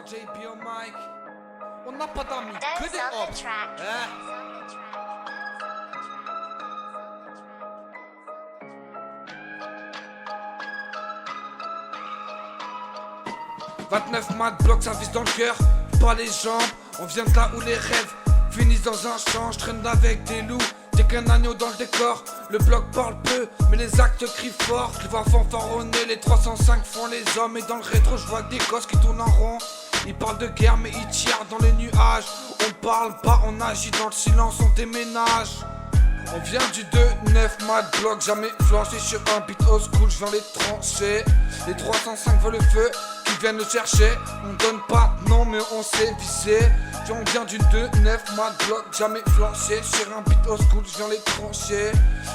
JB au mic. On n'a pas d'amis, que des hops. Hein? 29 mat bloc, ça vise dans le cœur, pas les jambes. On vient de là où les rêves finissent dans un champ. Je traîne avec des loups, t'es qu'un agneau dans le décor. Le bloc parle peu, mais les actes crient fort. Je les vois fanfaronner, les 305 font les hommes. Et dans le rétro, je vois des gosses qui tournent en rond. Ils parlent de guerre, mais ils tirent dans les nuages. On parle pas, on agit dans le silence, on déménage. On vient du 2-9 mat bloc, jamais flanché sur un beat old school, je viens les trancher. Les 305 veulent le feu, qui viennent le chercher. On donne pas de nom, mais on sait visser. On vient du 2-9 mat bloc, jamais flanché sur un beat old school, je viens les trancher.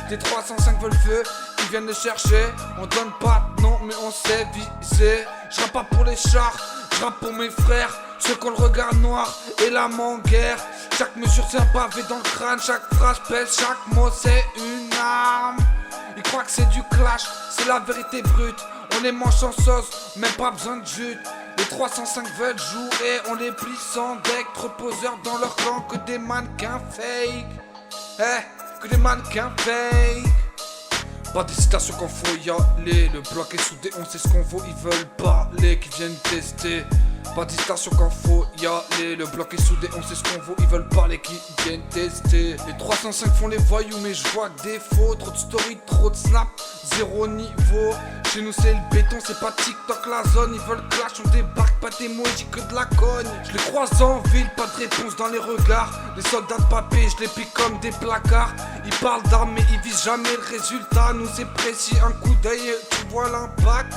Les 305 veulent le feu, qui viennent le chercher. On donne pas de nom, mais on sait viser. Je rappe pas pour les chars, je rappe pour mes frères. Ceux qui ont le regard noir et la main en guerre. Chaque mesure c'est un pavé dans le crâne. Chaque phrase pèse, chaque mot c'est une arme. Ils croient que c'est du clash, c'est la vérité brute. On les mange sans sauce, même pas besoin de jute. Les 305 veulent jouer, on les plie sans deck. Trop poseurs dans leur camp, que des mannequins fake. Que des mannequins fake. Pas d'hésitation quand faut y aller. Le bloc est soudé, on sait ce qu'on vaut. Ils veulent parler, qui viennent tester. Pas d'hésitation quand faut y aller. Le bloc est soudé, on sait ce qu'on vaut. Ils veulent parler, qui viennent tester. Les 305 font les voyous, mais je vois que des faux. Trop de story, trop de snap, zéro niveau. Chez nous c'est le béton, c'est pas TikTok la zone. Ils veulent clash, on débarque, pas d'emoji, que de la cogne. Je les croise en ville, pas de réponse dans les regards. Les soldats de papier, je les pique comme des placards. Ils parlent d'armes mais ils visent jamais le résultat. Nous c'est précis, un coup d'œil et tu vois l'impact.